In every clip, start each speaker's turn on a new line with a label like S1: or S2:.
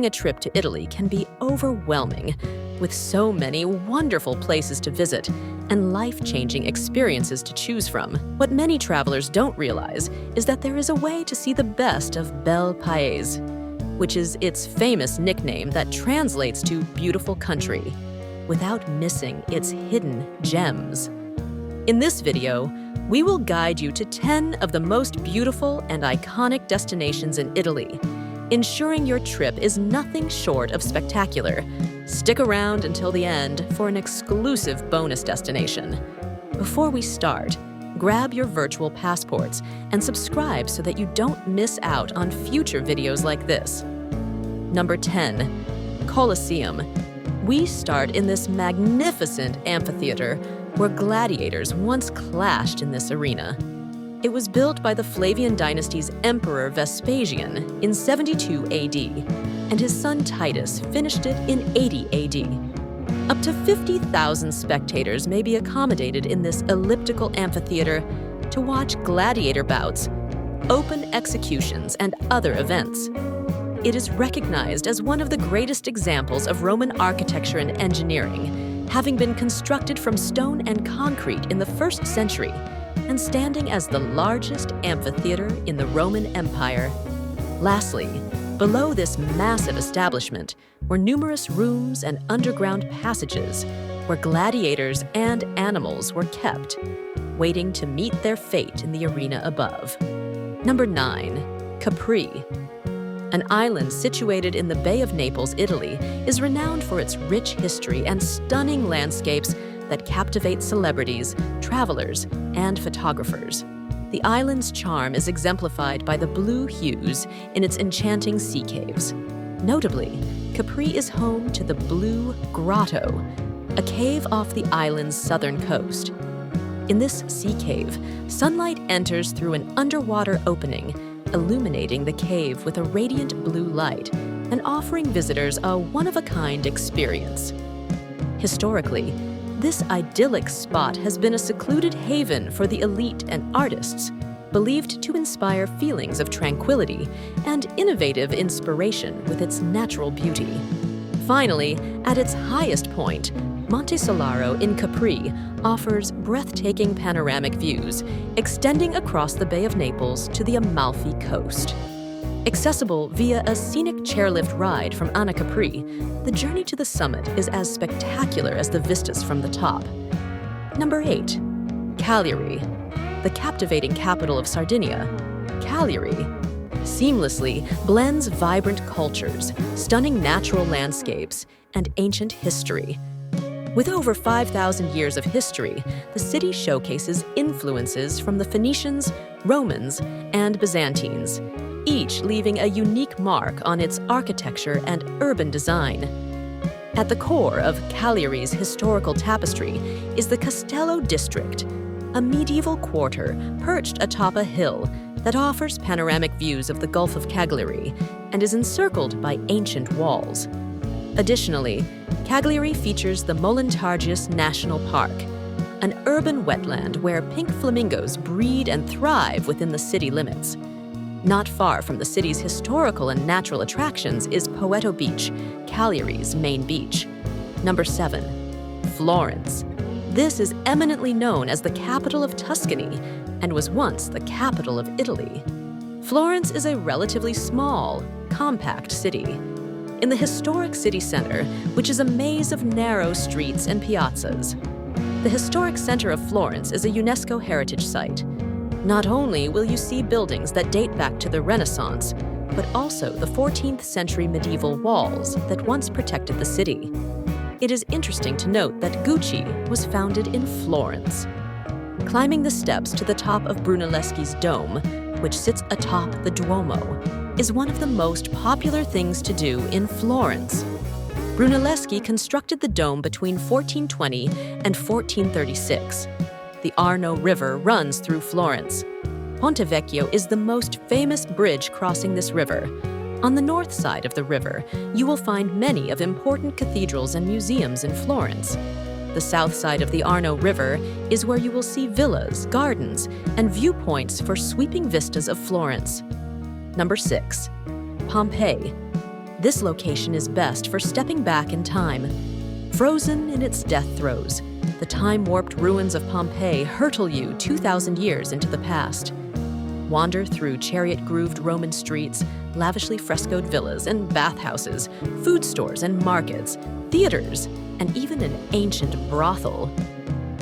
S1: Planning a trip to Italy can be overwhelming, with so many wonderful places to visit and life-changing experiences to choose from. What many travelers don't realize is that there is a way to see the best of Bel Paese, which is its famous nickname that translates to beautiful country, without missing its hidden gems. In this video, we will guide you to 10 of the most beautiful and iconic destinations in Italy, ensuring your trip is nothing short of spectacular. Stick around until the end for an exclusive bonus destination. Before we start, grab your virtual passports and subscribe so that you don't miss out on future videos like this. Number 10. Colosseum. We start in this magnificent amphitheater where gladiators once clashed in this arena. It was built by the Flavian dynasty's Emperor Vespasian in 72 AD, and his son Titus finished it in 80 AD. Up to 50,000 spectators may be accommodated in this elliptical amphitheater to watch gladiator bouts, open executions, and other events. It is recognized as one of the greatest examples of Roman architecture and engineering, having been constructed from stone and concrete in the 1st century and standing as the largest amphitheater in the Roman Empire. Lastly, below this massive establishment were numerous rooms and underground passages where gladiators and animals were kept, waiting to meet their fate in the arena above. Number 9. Capri. An island situated in the Bay of Naples, Italy, is renowned for its rich history and stunning landscapes that captivate celebrities, travelers, and photographers. The island's charm is exemplified by the blue hues in its enchanting sea caves. Notably, Capri is home to the Blue Grotto, a cave off the island's southern coast. In this sea cave, sunlight enters through an underwater opening, illuminating the cave with a radiant blue light and offering visitors a one-of-a-kind experience. Historically, this idyllic spot has been a secluded haven for the elite and artists, believed to inspire feelings of tranquility and innovative inspiration with its natural beauty. Finally, at its highest point, Monte Solaro in Capri offers breathtaking panoramic views, extending across the Bay of Naples to the Amalfi Coast. Accessible via a scenic chairlift ride from Capri, the journey to the summit is as spectacular as the vistas from the top. Number 8. Cagliari. The captivating capital of Sardinia, Cagliari seamlessly blends vibrant cultures, stunning natural landscapes, and ancient history. With over 5,000 years of history, the city showcases influences from the Phoenicians, Romans, and Byzantines, each leaving a unique mark on its architecture and urban design. At the core of Cagliari's historical tapestry is the Castello district, a medieval quarter perched atop a hill that offers panoramic views of the Gulf of Cagliari and is encircled by ancient walls. Additionally, Cagliari features the Molentargius National Park, an urban wetland where pink flamingos breed and thrive within the city limits. Not far from the city's historical and natural attractions is Poeto Beach, Cagliari's main beach. Number 7. Florence. This is eminently known as the capital of Tuscany and was once the capital of Italy. Florence is a relatively small, compact city. In the historic city center, which is a maze of narrow streets and piazzas. The historic center of Florence is a UNESCO heritage site. Not only will you see buildings that date back to the Renaissance, but also the 14th century medieval walls that once protected the city. It is interesting to note that Gucci was founded in Florence. Climbing the steps to the top of Brunelleschi's dome, which sits atop the Duomo, is one of the most popular things to do in Florence. Brunelleschi constructed the dome between 1420 and 1436. The Arno River runs through Florence. Ponte Vecchio is the most famous bridge crossing this river. On the north side of the river, you will find many of important cathedrals and museums in Florence. The south side of the Arno River is where you will see villas, gardens, and viewpoints for sweeping vistas of Florence. Number 6. Pompei. This location is best for stepping back in time. Frozen in its death throes, the time-warped ruins of Pompeii hurtle you 2,000 years into the past. Wander through chariot-grooved Roman streets, lavishly frescoed villas and bathhouses, food stores and markets, theaters, and even an ancient brothel.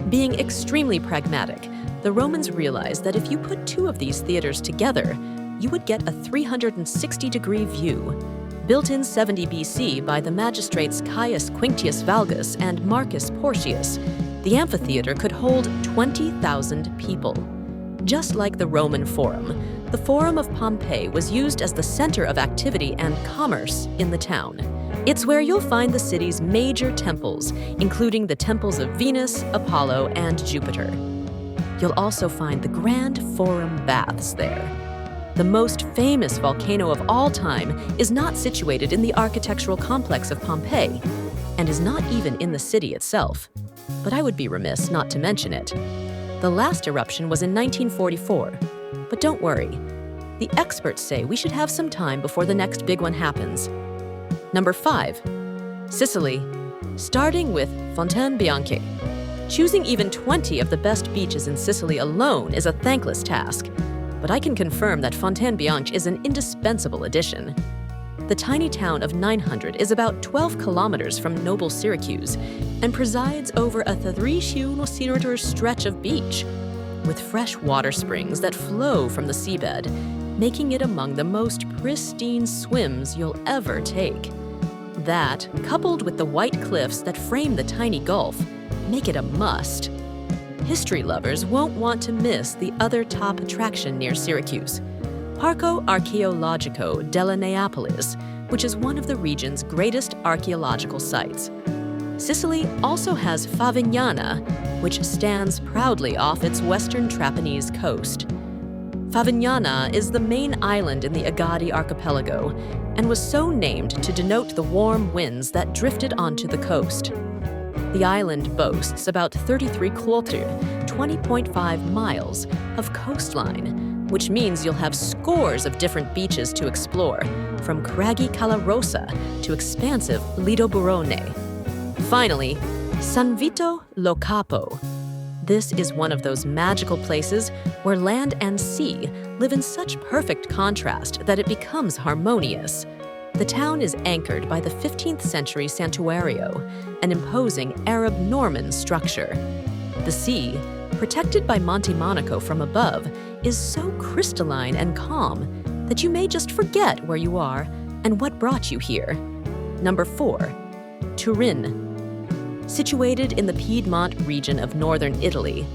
S1: Being extremely pragmatic, the Romans realized that if you put two of these theaters together, you would get a 360-degree view. Built in 70 BC by the magistrates Caius Quinctius Valgus and Marcus Porcius, the amphitheater could hold 20,000 people. Just like the Roman Forum, the Forum of Pompeii was used as the center of activity and commerce in the town. It's where you'll find the city's major temples, including the temples of Venus, Apollo, and Jupiter. You'll also find the Grand Forum Baths there. The most famous volcano of all time is not situated in the architectural complex of Pompeii, and is not even in the city itself. But I would be remiss not to mention it. The last eruption was in 1944, but don't worry. The experts say we should have some time before the next big one happens. Number 5, Sicily, starting with Fontaine Bianche. Choosing even 20 of the best beaches in Sicily alone is a thankless task, but I can confirm that Fontaine Bianche is an indispensable addition. The tiny town of 900 is about 12 kilometers from noble Syracuse and presides over a 300 stretch of beach, with fresh water springs that flow from the seabed, making it among the most pristine swims you'll ever take. That, coupled with the white cliffs that frame the tiny gulf, make it a must. History lovers won't want to miss the other top attraction near Syracuse, Parco Archeologico della Neapolis, which is one of the region's greatest archaeological sites. Sicily also has Favignana, which stands proudly off its western Trapanese coast. Favignana is the main island in the Agadi archipelago and was so named to denote the warm winds that drifted onto the coast. The island boasts about 33 km, 20.5 miles, of coastline, which means you'll have scores of different beaches to explore, from craggy Cala Rosa to expansive Lido Burone. Finally, San Vito lo Capo. This is one of those magical places where land and sea live in such perfect contrast that it becomes harmonious. The town is anchored by the 15th century Santuario, an imposing Arab Norman structure. The sea, protected by Monte Monaco from above, is so crystalline and calm that you may just forget where you are and what brought you here. Number 4, Turin. Situated in the Piedmont region of northern Italy,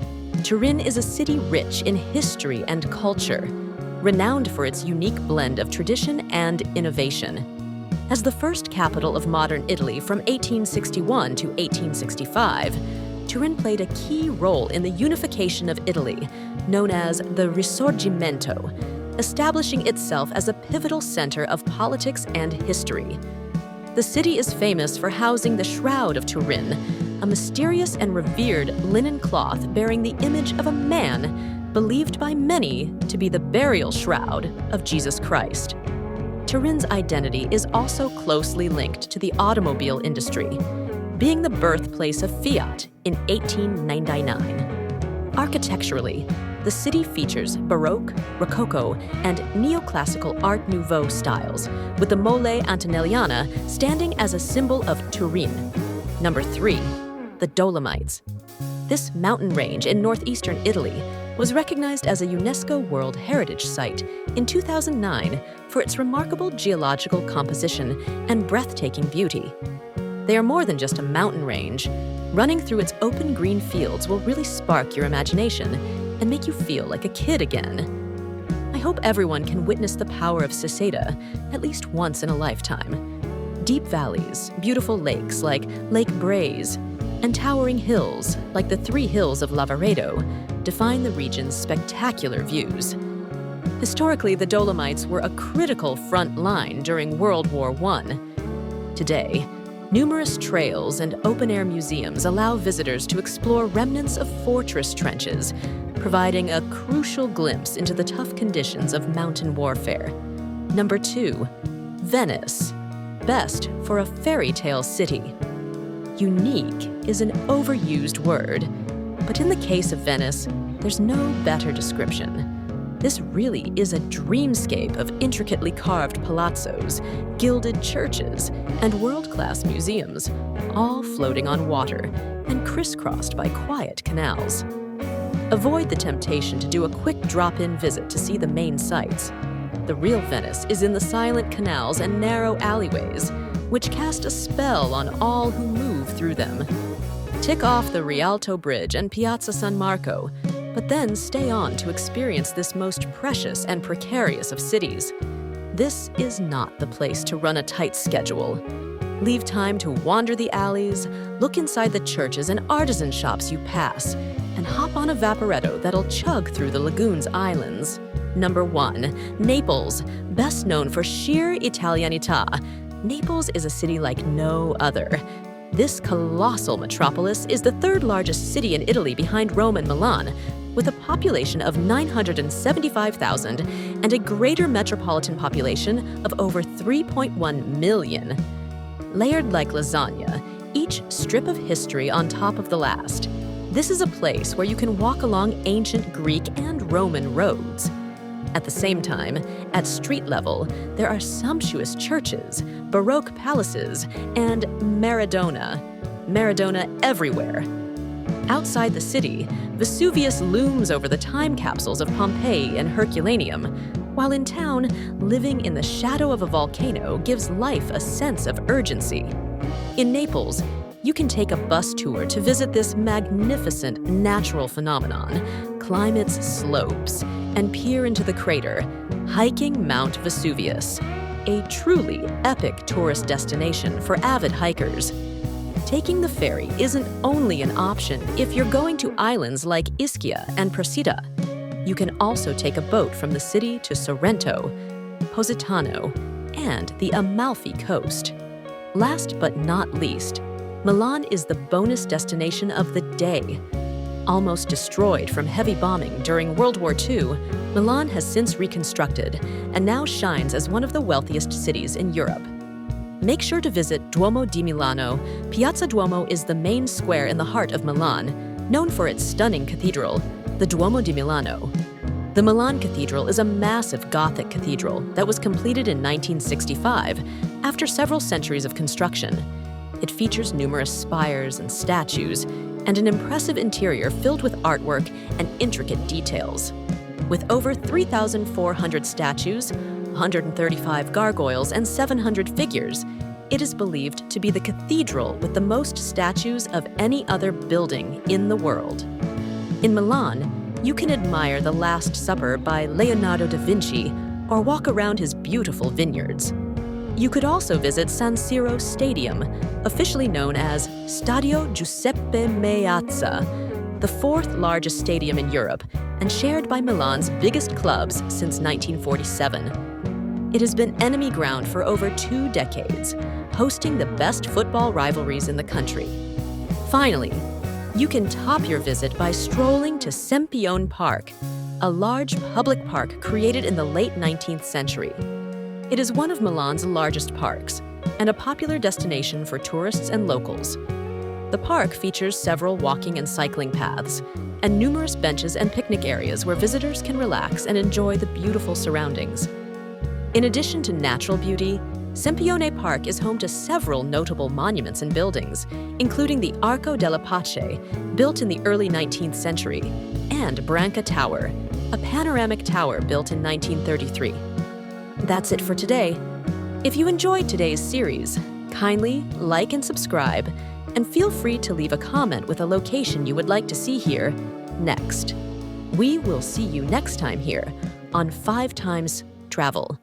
S1: Turin is a city rich in history and culture, renowned for its unique blend of tradition and innovation. As the first capital of modern Italy from 1861 to 1865, Turin played a key role in the unification of Italy, known as the Risorgimento, establishing itself as a pivotal center of politics and history. The city is famous for housing the Shroud of Turin, a mysterious and revered linen cloth bearing the image of a man believed by many to be the burial shroud of Jesus Christ. Turin's identity is also closely linked to the automobile industry, being the birthplace of Fiat in 1899. Architecturally, the city features Baroque, Rococo, and Neoclassical Art Nouveau styles, with the Mole Antonelliana standing as a symbol of Turin. Number 3, the Dolomites. This mountain range in northeastern Italy was recognized as a UNESCO World Heritage Site in 2009 for its remarkable geological composition and breathtaking beauty. They are more than just a mountain range. Running through its open green fields will really spark your imagination and make you feel like a kid again. I hope everyone can witness the power of Siseta at least once in a lifetime. Deep valleys, beautiful lakes like Lake Braze, and towering hills like the 3 hills of Lavaredo define the region's spectacular views. Historically, the Dolomites were a critical front line during World War I. Today, numerous trails and open-air museums allow visitors to explore remnants of fortress trenches, providing a crucial glimpse into the tough conditions of mountain warfare. Number 2, Venice. best for a fairy tale city. Unique is an overused word, but in the case of Venice, there's no better description. This really is a dreamscape of intricately carved palazzos, gilded churches, and world-class museums, all floating on water and crisscrossed by quiet canals. Avoid the temptation to do a quick drop-in visit to see the main sights. The real Venice is in the silent canals and narrow alleyways, which cast a spell on all who move through them. Tick off the Rialto Bridge and Piazza San Marco, but then stay on to experience this most precious and precarious of cities. This is not the place to run a tight schedule. Leave time to wander the alleys, look inside the churches and artisan shops you pass, and hop on a vaporetto that'll chug through the lagoon's islands. Number 1. Naples, best known for sheer Italianità. Naples is a city like no other. This colossal metropolis is the third largest city in Italy behind Rome and Milan, with a population of 975,000 and a greater metropolitan population of over 3.1 million. Layered like lasagna, each strip of history on top of the last. This is a place where you can walk along ancient Greek and Roman roads. At the same time, at street level, there are sumptuous churches, Baroque palaces, and Maradona. Maradona everywhere. Outside the city, Vesuvius looms over the time capsules of Pompei and Herculaneum, while in town, living in the shadow of a volcano gives life a sense of urgency. In Naples, you can take a bus tour to visit this magnificent natural phenomenon, climb its slopes, and peer into the crater, hiking Mount Vesuvius, a truly epic tourist destination for avid hikers. Taking the ferry isn't only an option if you're going to islands like Ischia and Procida. You can also take a boat from the city to Sorrento, Positano, and the Amalfi Coast. Last but not least, Milan is the bonus destination of the day. Almost destroyed from heavy bombing during World War II, Milan has since reconstructed and now shines as one of the wealthiest cities in Europe. Make sure to visit Duomo di Milano. Piazza Duomo is the main square in the heart of Milan, known for its stunning cathedral, the Duomo di Milano. The Milan Cathedral is a massive Gothic cathedral that was completed in 1965 after several centuries of construction. It features numerous spires and statues, and an impressive interior filled with artwork and intricate details. With over 3,400 statues, 135 gargoyles, and 700 figures, it is believed to be the cathedral with the most statues of any other building in the world. In Milan, you can admire The Last Supper by Leonardo da Vinci or walk around his beautiful vineyards. You could also visit San Siro Stadium, officially known as Stadio Giuseppe Meazza, the fourth largest stadium in Europe and shared by Milan's biggest clubs since 1947. It has been enemy ground for over 2 decades, hosting the best football rivalries in the country. Finally, you can top your visit by strolling to Sempione Park, a large public park created in the late 19th century. It is one of Milan's largest parks and a popular destination for tourists and locals. The park features several walking and cycling paths and numerous benches and picnic areas where visitors can relax and enjoy the beautiful surroundings. In addition to natural beauty, Sempione Park is home to several notable monuments and buildings, including the Arco della Pace, built in the early 19th century, and Branca Tower, a panoramic tower built in 1933. That's it for today. If you enjoyed today's series, kindly like and subscribe, and feel free to leave a comment with a location you would like to see here next. We will see you next time here on 5 Times Travel.